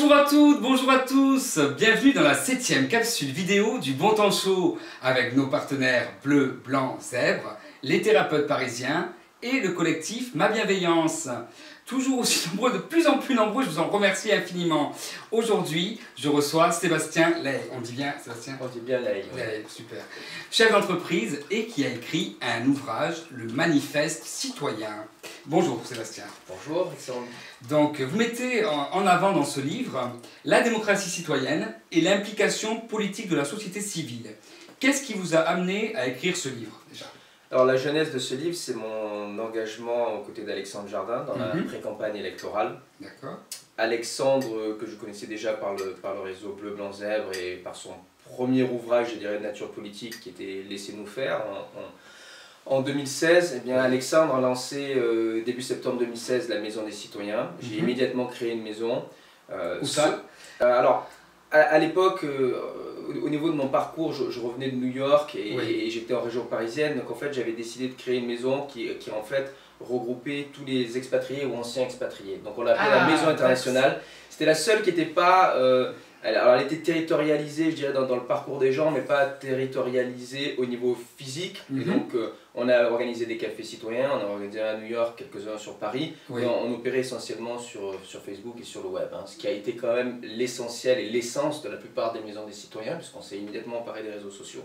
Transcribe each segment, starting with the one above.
Bonjour à toutes, bonjour à tous, bienvenue dans la 7e capsule vidéo du Bon Temps Show avec nos partenaires Bleu, Blanc, Zèbre, les thérapeutes parisiens et le collectif Ma Bienveillance. Toujours aussi nombreux, de plus en plus nombreux, je vous en remercie infiniment. Aujourd'hui, je reçois Sébastien Ley. On dit bien Sébastien? On dit bien Ley. Ley, super. Chef d'entreprise et qui a écrit un ouvrage, le Manifeste citoyen. Bonjour Sébastien. Bonjour, excellent. Donc, vous mettez en avant dans ce livre la démocratie citoyenne et l'implication politique de la société civile. Qu'est-ce qui vous a amené à écrire ce livre déjà? Alors la genèse de ce livre, c'est mon engagement aux côtés d'Alexandre Jardin dans la pré-campagne électorale. D'accord. Alexandre, que je connaissais déjà par le réseau Bleu, Blanc, Zèbre et par son premier ouvrage, je dirais, de nature politique qui était Laissez-nous faire. En 2016, eh bien, Alexandre a lancé, début septembre 2016, la Maison des Citoyens. J'ai immédiatement créé une maison. Où ça? Alors, à l'époque, au niveau de mon parcours, je revenais de New York et j'étais en région parisienne. Donc en fait, j'avais décidé de créer une maison qui en fait regroupait tous les expatriés ou anciens expatriés. Donc on l'a appelée la Maison Internationale. C'était la seule qui n'était pas... alors elle était territorialisée, je dirais, dans le parcours des gens, mais pas territorialisée au niveau physique. Et donc on a organisé des cafés citoyens, on a organisé à New York, quelques-uns sur Paris. Et on opérait essentiellement sur Facebook et sur le web, ce qui a été quand même l'essentiel et l'essence de la plupart des maisons des citoyens, puisqu'on s'est immédiatement emparé des réseaux sociaux.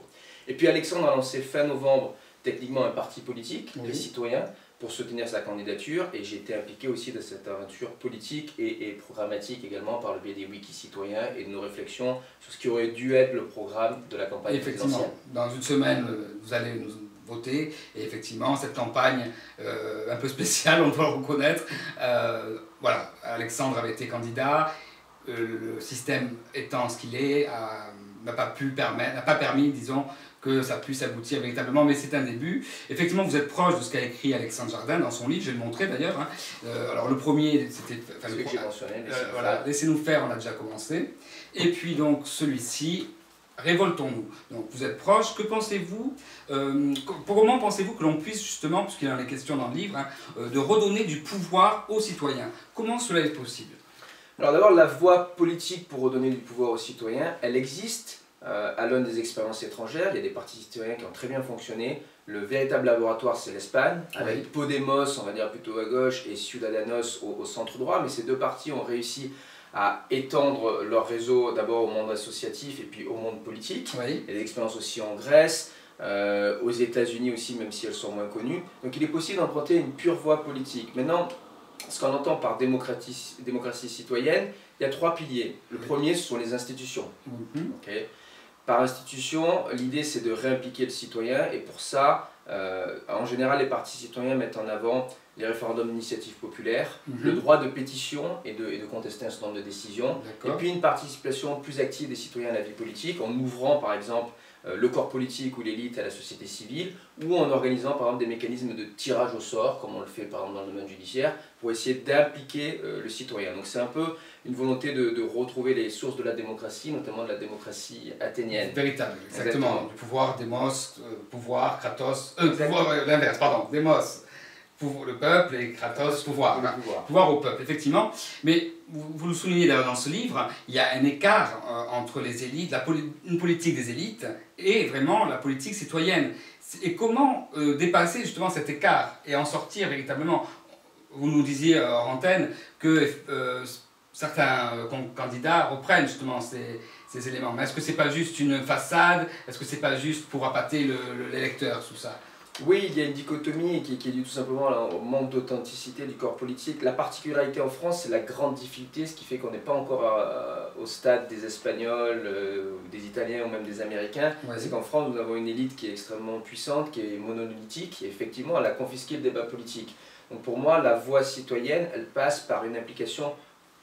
Et puis Alexandre a lancé fin novembre techniquement un parti politique, les citoyens, pour soutenir sa candidature, et j'ai été impliqué aussi de cette aventure politique et programmatique également par le biais des wikis citoyens et de nos réflexions sur ce qui aurait dû être le programme de la campagne présidentielle. Dans une semaine, vous allez nous voter, et effectivement, cette campagne un peu spéciale, on doit le reconnaître, voilà, Alexandre avait été candidat, le système étant ce qu'il est, n'a pas permis, disons, que ça puisse aboutir véritablement, mais c'est un début. Effectivement, vous êtes proche de ce qu'a écrit Alexandre Jardin dans son livre, je vais le montrer d'ailleurs. Alors le premier, c'était... Celui que j'ai mentionné, voilà, Laissez-nous faire, on a déjà commencé. Et puis donc celui-ci, Révoltons-nous. Donc vous êtes proche, que pensez-vous, comment pensez-vous que l'on puisse justement, puisqu'il en est question dans le livre, de redonner du pouvoir aux citoyens? Comment cela est possible? Alors d'abord, la voie politique pour redonner du pouvoir aux citoyens, elle existe. À l'aune des expériences étrangères, il y a des partis citoyens qui ont très bien fonctionné. Le véritable laboratoire, c'est l'Espagne, avec Podemos, on va dire plutôt à gauche, et Ciudadanos au centre droit. Mais ces deux partis ont réussi à étendre leur réseau d'abord au monde associatif et puis au monde politique. Il y a des expériences aussi en Grèce, aux États-Unis aussi, même si elles sont moins connues. Donc il est possible d'emprunter une pure voie politique. Maintenant, ce qu'on entend par démocratie citoyenne, il y a trois piliers. Le premier, ce sont les institutions. Par institution, l'idée c'est de réimpliquer le citoyen, et pour ça, en général, les partis citoyens mettent en avant les référendums d'initiative populaire, le droit de pétition et de contester un certain nombre de décisions, et puis une participation plus active des citoyens à la vie politique, en ouvrant par exemple le corps politique ou l'élite à la société civile, ou en organisant par exemple des mécanismes de tirage au sort, comme on le fait par exemple dans le domaine judiciaire, pour essayer d'impliquer le citoyen. Donc c'est un peu une volonté de retrouver les sources de la démocratie, notamment de la démocratie athénienne. Véritable, exactement. Du pouvoir, démos, pouvoir, kratos, pouvoir, l'inverse, pardon, démos, le peuple, et kratos, pouvoir. Pouvoir au peuple, effectivement. Mais vous le soulignez d'ailleurs dans ce livre, il y a un écart entre les élites, une politique des élites et vraiment la politique citoyenne. Et comment dépasser justement cet écart et en sortir véritablement? Vous nous disiez hors antenne que certains candidats reprennent justement ces éléments. Mais est-ce que c'est pas juste une façade? Est-ce que c'est pas juste pour appâter l'électeur, tout ça? Oui, il y a une dichotomie qui est due tout simplement au manque d'authenticité du corps politique. La particularité en France, c'est la grande difficulté, ce qui fait qu'on n'est pas encore au stade des Espagnols, des Italiens ou même des Américains. C'est qu'en France, nous avons une élite qui est extrêmement puissante, qui est monolithique, et effectivement, elle a confisqué le débat politique. Donc pour moi, la voie citoyenne, elle passe par une implication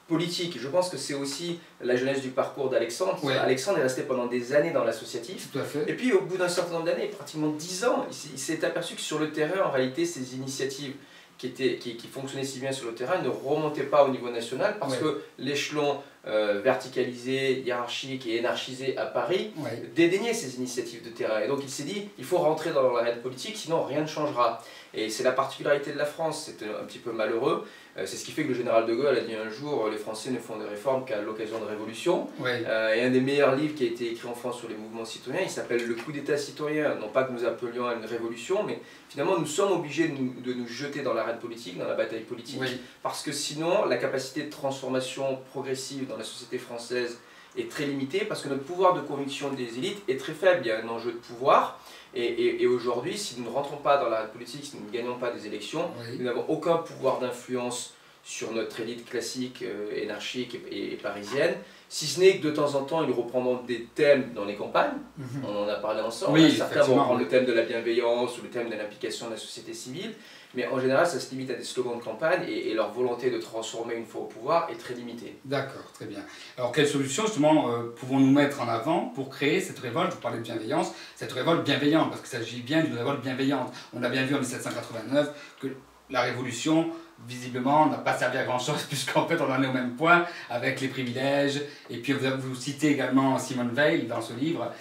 politique. Je pense que c'est aussi la jeunesse du parcours d'Alexandre. Alexandre est resté pendant des années dans l'associatif. Et puis au bout d'un certain nombre d'années, pratiquement 10 ans, il s'est aperçu que sur le terrain, en réalité, ces initiatives qui fonctionnaient si bien sur le terrain ne remontaient pas au niveau national parce que l'échelon verticalisé, hiérarchique et énarchisé à Paris dédaignait ces initiatives de terrain. Et donc il s'est dit, il faut rentrer dans l'arène politique, sinon rien ne changera. Et c'est la particularité de la France, c'est un petit peu malheureux. C'est ce qui fait que le général de Gaulle a dit un jour les Français ne font des réformes qu'à l'occasion de révolutions. Oui. Et un des meilleurs livres qui a été écrit en France sur les mouvements citoyens, il s'appelle Le coup d'État citoyen. Non pas que nous appelions à une révolution, mais finalement nous sommes obligés de nous jeter dans l'arène politique, dans la bataille politique, Oui. parce que sinon la capacité de transformation progressive dans la société française est très limitée, parce que notre pouvoir de conviction des élites est très faible. Il y a un enjeu de pouvoir. Et aujourd'hui, si nous ne rentrons pas dans la politique, si nous ne gagnons pas des élections, Oui. nous n'avons aucun pouvoir d'influence sur notre élite classique, énarchique et parisienne, si ce n'est que de temps en temps, ils reprendront des thèmes dans les campagnes, on en a parlé ensemble, Oui, certains vont reprendre le thème de la bienveillance ou le thème de l'implication de la société civile, mais en général, ça se limite à des slogans de campagne et leur volonté de transformer une fois au pouvoir est très limitée. D'accord, très bien. Alors, quelle solution, justement, pouvons-nous mettre en avant pour créer cette révolte, vous parlez de bienveillance, cette révolte bienveillante, parce qu'il s'agit bien d'une révolte bienveillante. On a bien vu en 1789 que la révolution, visiblement, n'a pas servi à grand-chose, puisqu'en fait, on en est au même point avec les privilèges. Et puis, vous citez également Simone Veil dans ce livre,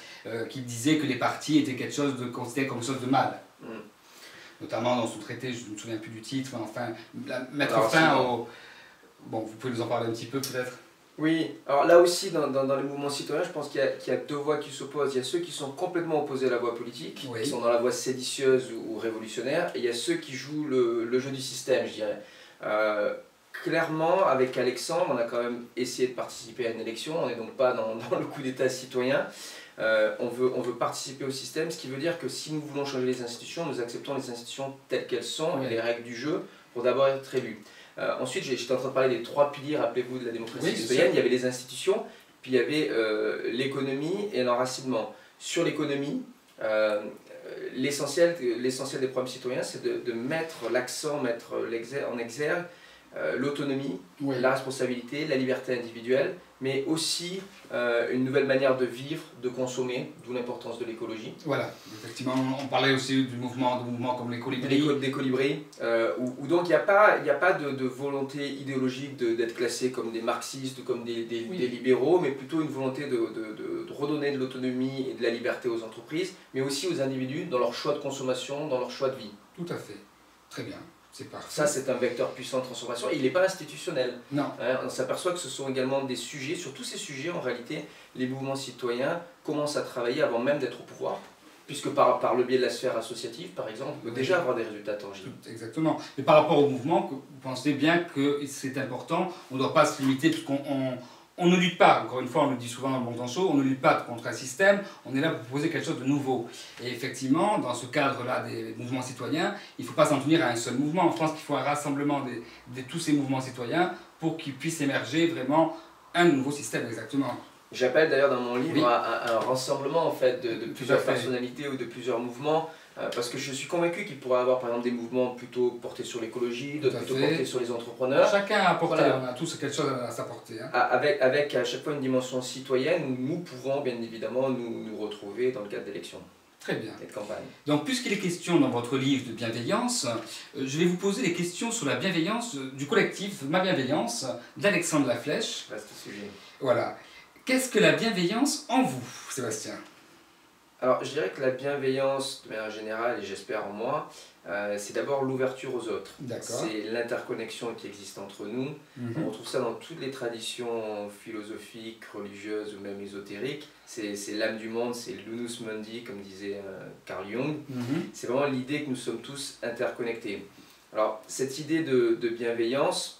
qui disait que les partis étaient quelque chose de considéré comme quelque chose de mal. Notamment dans son traité, je ne me souviens plus du titre, mais enfin, mettre fin au... Bon, vous pouvez nous en parler un petit peu peut-être? Oui, alors là aussi, dans les mouvements citoyens, je pense qu'il y a deux voies qui s'opposent. Il y a ceux qui sont complètement opposés à la voie politique, oui. qui sont dans la voie séditieuse ou révolutionnaire, et il y a ceux qui jouent le jeu du système, je dirais. Clairement, avec Alexandre, on a quand même essayé de participer à une élection, on n'est donc pas dans le coup d'État citoyen. On veut participer au système, ce qui veut dire que si nous voulons changer les institutions, nous acceptons les institutions telles qu'elles sont, oui. et les règles du jeu, pour d'abord être élus. Ensuite, j'étais en train de parler des trois piliers, rappelez-vous, de la démocratie citoyenne. Il y avait les institutions, puis il y avait l'économie et l'enracinement. Sur l'économie, l'essentiel des programmes citoyens, c'est de mettre l'accent, mettre en exergue l'autonomie, oui. la responsabilité, la liberté individuelle, mais aussi une nouvelle manière de vivre, de consommer, d'où l'importance de l'écologie. Voilà, effectivement, on parlait aussi du mouvement comme les colibris. Des colibris, où donc il n'y a pas de volonté idéologique d'être classé comme des marxistes ou comme des libéraux, mais plutôt une volonté de redonner de l'autonomie et de la liberté aux entreprises, mais aussi aux individus dans leur choix de consommation, dans leur choix de vie. Tout à fait, très bien. Ça, c'est un vecteur puissant de transformation et il n'est pas institutionnel. Non. On s'aperçoit que ce sont également des sujets, sur tous ces sujets, en réalité, les mouvements citoyens commencent à travailler avant même d'être au pouvoir, puisque par le biais de la sphère associative, par exemple, on peut déjà avoir des résultats tangibles. Exactement. Mais par rapport au mouvement, vous pensez bien que c'est important, on ne doit pas se limiter, puisqu'on ne lutte pas, encore une fois, on le dit souvent dans le Bon Temps Chaud, on ne lutte pas contre un système, on est là pour proposer quelque chose de nouveau. Et effectivement, dans ce cadre-là des mouvements citoyens, il ne faut pas s'en tenir à un seul mouvement. En France, il faut un rassemblement de tous ces mouvements citoyens pour qu'ils puissent émerger vraiment un nouveau système, exactement. J'appelle d'ailleurs dans mon livre à un rassemblement en fait, de plusieurs personnalités ou de plusieurs mouvements, parce que je suis convaincu qu'il pourrait y avoir par exemple des mouvements plutôt portés sur l'écologie, d'autres plutôt portés sur les entrepreneurs. Chacun a apporté, on a tous quelque chose à s'apporter. Hein. Avec à chaque fois une dimension citoyenne où nous pouvons bien évidemment nous retrouver dans le cadre d'élections. Très bien. Et de campagne. Donc puisqu'il est question dans votre livre de bienveillance, je vais vous poser des questions sur la bienveillance du collectif Ma Bienveillance d'Alexandre Laflèche. Vaste sujet. Voilà. Qu'est-ce que la bienveillance en vous, Sébastien? Alors, je dirais que la bienveillance, de manière générale, et j'espère en moi, c'est d'abord l'ouverture aux autres. C'est l'interconnexion qui existe entre nous. On retrouve ça dans toutes les traditions philosophiques, religieuses ou même ésotériques. C'est l'âme du monde, c'est l'unus mundi, comme disait Carl Jung. C'est vraiment l'idée que nous sommes tous interconnectés. Alors, cette idée de bienveillance,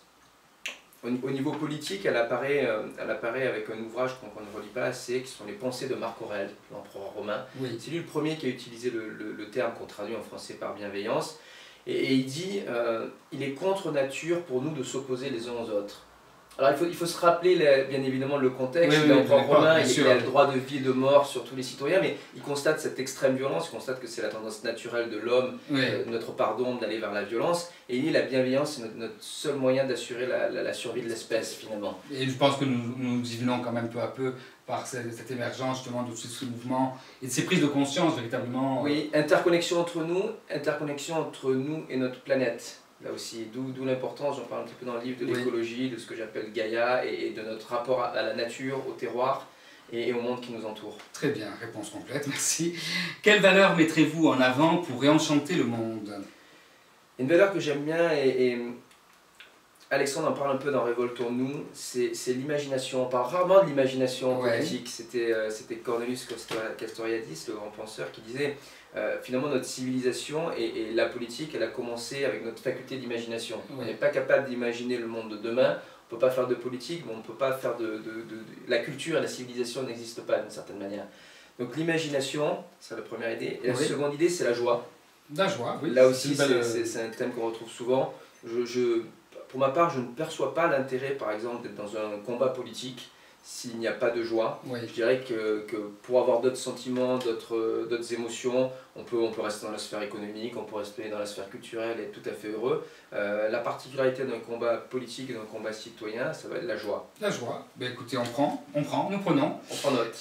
au niveau politique, elle apparaît avec un ouvrage qu'on ne relit pas assez, qui sont les Pensées de Marc Aurèle, l'empereur romain. Oui. C'est lui le premier qui a utilisé le terme qu'on traduit en français par bienveillance. Et il dit il est contre nature pour nous de s'opposer les uns aux autres. Alors il faut se rappeler bien évidemment le contexte. L'empereur romain, il a le droit de vie et de mort sur tous les citoyens, mais il constate cette extrême violence, il constate que c'est la tendance naturelle de l'homme, notre part d'ombre d'aller vers la violence, et il dit la bienveillance c'est notre seul moyen d'assurer la survie de l'espèce finalement. Et je pense que nous y venons quand même peu à peu par cette émergence justement de tous ces mouvements et de ces prises de conscience véritablement. Oui, interconnexion entre nous et notre planète. Là aussi, d'où l'importance, j'en parle un petit peu dans le livre, de l'écologie, de ce que j'appelle Gaïa, et de notre rapport à la nature, au terroir et au monde qui nous entoure. Très bien, réponse complète, merci. Quelle valeur mettrez-vous en avant pour réenchanter le monde? Une valeur que j'aime bien, et Alexandre en parle un peu dans Révoltons-nous, c'est l'imagination. On parle rarement de l'imagination politique. C'était Cornelius Castoriadis, le grand penseur, qui disait finalement notre civilisation et la politique, elle a commencé avec notre faculté d'imagination. On n'est pas capable d'imaginer le monde de demain. On ne peut pas faire de politique, mais on ne peut pas faire la culture et la civilisation n'existent pas d'une certaine manière. Donc l'imagination, c'est la première idée. Et la seconde idée, c'est la joie. La joie, oui. Là aussi, c'est un thème qu'on retrouve souvent. Pour ma part, je ne perçois pas l'intérêt, par exemple, d'être dans un combat politique s'il n'y a pas de joie. Je dirais que pour avoir d'autres sentiments, d'autres émotions, on peut rester dans la sphère économique, on peut rester dans la sphère culturelle et être tout à fait heureux. La particularité d'un combat politique et d'un combat citoyen, ça va être la joie. La joie. Ben écoutez, nous prenons. On prend note.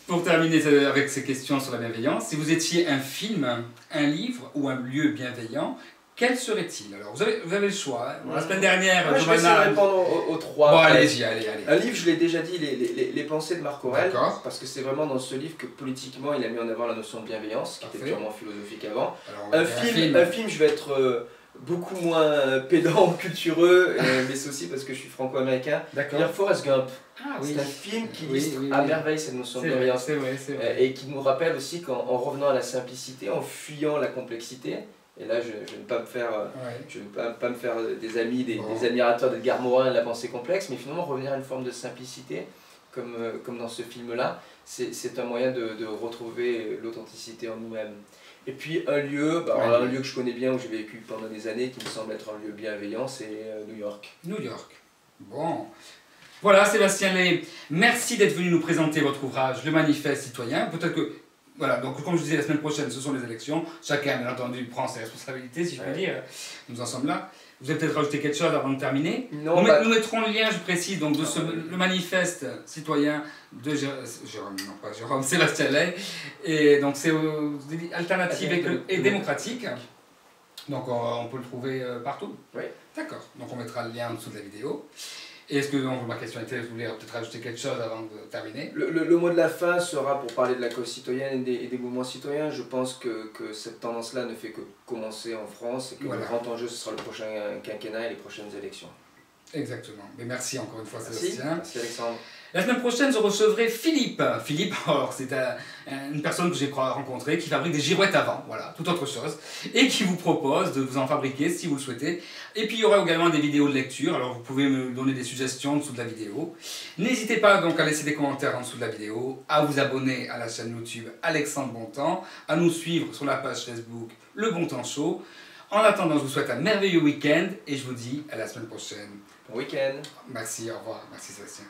Pour terminer avec ces questions sur la bienveillance, si vous étiez un film, un livre ou un lieu bienveillant, quel serait-il? Alors, vous avez le choix. Hein. La semaine dernière, je vais essayer de répondre aux trois. Bon, allez-y, allez. Un livre, je l'ai déjà dit, les pensées de Marc Aurèle, parce que c'est vraiment dans ce livre que politiquement, il a mis en avant la notion de bienveillance, qui était purement philosophique avant. Alors, un film, je vais être beaucoup moins pédant, cultureux, mais c'est aussi parce que je suis franco-américain. D'accord. Forrest Gump. C'est un film qui illustre à merveille cette notion de bienveillance. C'est vrai. Et qui nous rappelle aussi qu'en revenant à la simplicité, en fuyant la complexité, et là, je ne vais pas me faire des amis, des admirateurs d'Edgar Morin, de la pensée complexe, mais finalement revenir à une forme de simplicité, comme dans ce film-là, c'est un moyen de retrouver l'authenticité en nous-mêmes. Et puis un lieu que je connais bien, où j'ai vécu pendant des années, qui me semble être un lieu bienveillant, c'est New York. New York. Bon. Voilà, Sébastien Lay, merci d'être venu nous présenter votre ouvrage, Le Manifeste citoyen. Peut-être que... Voilà, donc comme je disais, la semaine prochaine, ce sont les élections. Chacun, bien entendu, prend ses responsabilités, si je puis dire. Nous en sommes là. Vous avez peut-être rajouté quelque chose avant de terminer. Non, nous mettrons le lien, je précise, donc, de le manifeste citoyen de Sébastien Lay. Et donc c'est alternative et démocratique. Donc on peut le trouver partout. Oui. D'accord. Donc on mettra le lien en dessous de la vidéo. Et est-ce que donc, ma question était, vous voulez peut-être rajouter quelque chose avant de terminer? Le mot de la fin sera pour parler de la cause citoyenne et des mouvements citoyens. Je pense que cette tendance-là ne fait que commencer en France et que le grand enjeu, ce sera le prochain quinquennat et les prochaines élections. Exactement. Mais merci encore une fois, Sébastien. Merci Alexandre. La semaine prochaine, je recevrai Philippe. Philippe, alors c'est une personne que j'ai rencontrée qui fabrique des girouettes à vent, voilà, toute autre chose, et qui vous propose de vous en fabriquer si vous le souhaitez. Et puis il y aura également des vidéos de lecture, alors vous pouvez me donner des suggestions en dessous de la vidéo. N'hésitez pas donc à laisser des commentaires en dessous de la vidéo, à vous abonner à la chaîne YouTube Alexandre Bontemps, à nous suivre sur la page Facebook Le Bon Temps Show. En attendant, je vous souhaite un merveilleux week-end et je vous dis à la semaine prochaine. Bon week-end. Merci, au revoir. Merci Sébastien.